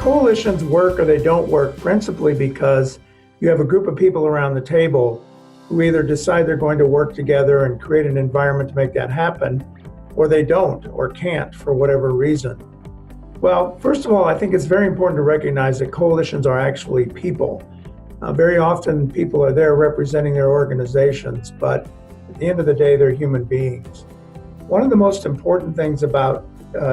Coalitions work or they don't work principally because you have a group of people around the table who either decide they're going to work together and create an environment to make that happen, or they don't or can't for whatever reason. Well, first of all, I think it's very important to recognize that coalitions are actually people. Very often people are there representing their organizations, but at the end of the day, they're human beings. One of the most important things about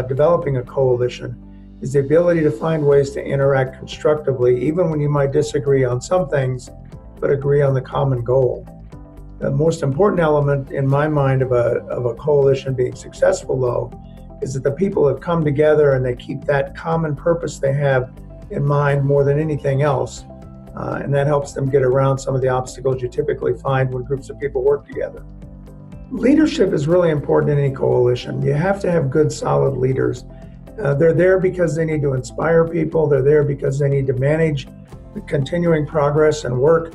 developing a coalition is the ability to find ways to interact constructively, even when you might disagree on some things, but agree on the common goal. The most important element in my mind of a coalition being successful, though, is that the people have come together and they keep that common purpose they have in mind more than anything else. And that helps them get around some of the obstacles you typically find when groups of people work together. Leadership is really important in any coalition. You have to have good, solid leaders. They're there because they need to inspire people. They're there because they need to manage the continuing progress and work.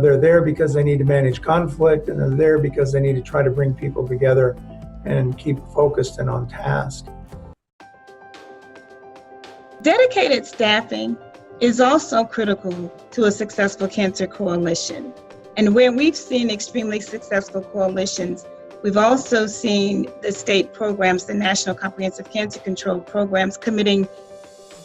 They're there because they need to manage conflict, and they're there because they need to try to bring people together and keep focused and on task. Dedicated staffing is also critical to a successful cancer coalition. And where we've seen extremely successful coalitions, we've also seen the state programs, the National Comprehensive Cancer Control programs, committing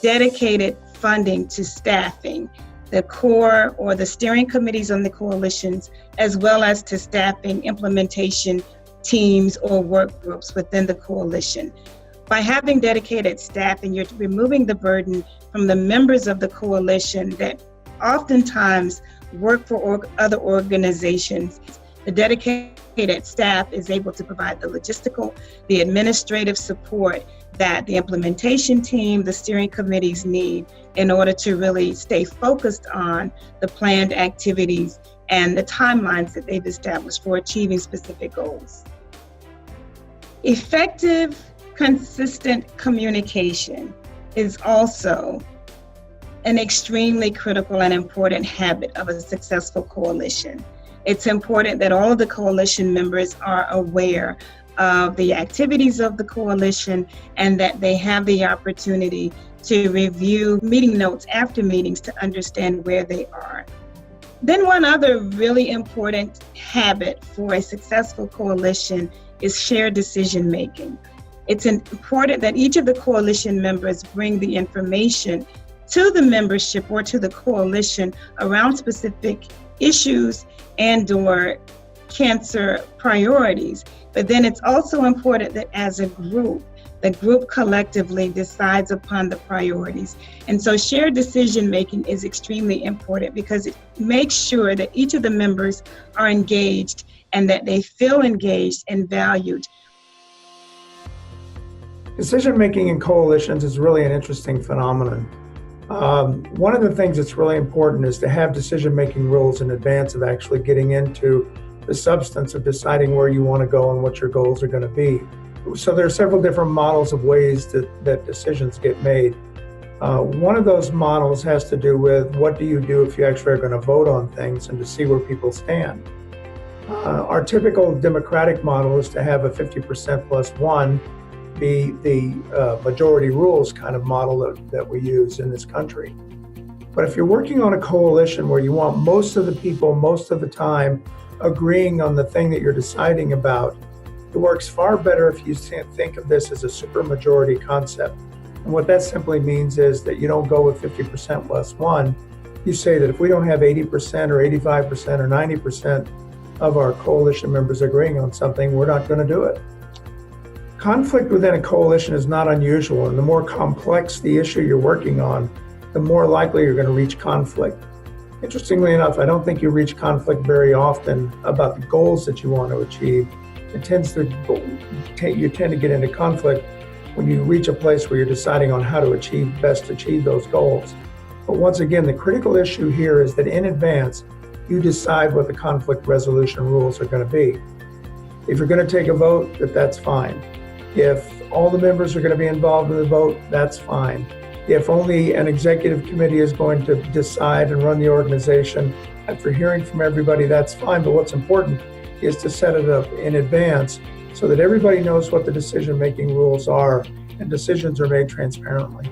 dedicated funding to staffing the core or the steering committees on the coalitions, as well as to staffing implementation teams or work groups within the coalition. By having dedicated staffing, you're removing the burden from the members of the coalition that oftentimes work for other organizations. The dedicated staff is able to provide the logistical, the administrative support that the implementation team, the steering committees need in order to really stay focused on the planned activities and the timelines that they've established for achieving specific goals. Effective, consistent communication is also an extremely critical and important habit of a successful coalition. It's important that all of the coalition members are aware of the activities of the coalition and that they have the opportunity to review meeting notes after meetings to understand where they are. Then one other really important habit for a successful coalition is shared decision making. It's important that each of the coalition members bring the information to the membership or to the coalition around specific issues and/or cancer priorities. But then it's also important that as a group, the group collectively decides upon the priorities. And so shared decision making is extremely important because it makes sure that each of the members are engaged and that they feel engaged and valued. Decision-making in coalitions is really an interesting phenomenon. One of the things that's really important is to have decision-making rules in advance of actually getting into the substance of deciding where you want to go and what your goals are going to be. So there are several different models of ways that decisions get made. One of those models has to do with what do you do if you actually are going to vote on things and to see where people stand. Our typical democratic model is to have a 50% plus one be the majority rules kind of model that we use in this country. But if you're working on a coalition where you want most of the people, most of the time, agreeing on the thing that you're deciding about, it works far better if you think of this as a supermajority concept. And what that simply means is that you don't go with 50% plus one. You say that if we don't have 80% or 85% or 90% of our coalition members agreeing on something, we're not going to do it. Conflict within a coalition is not unusual, and the more complex the issue you're working on, the more likely you're going to reach conflict. Interestingly enough, I don't think you reach conflict very often about the goals that you want to achieve. You tend to get into conflict when you reach a place where you're deciding on how to best achieve those goals. But once again, the critical issue here is that in advance, you decide what the conflict resolution rules are going to be. If you're going to take a vote, that's fine. If all the members are going to be involved in the vote, that's fine. If only an executive committee is going to decide and run the organization after hearing from everybody, that's fine. But what's important is to set it up in advance so that everybody knows what the decision-making rules are and decisions are made transparently.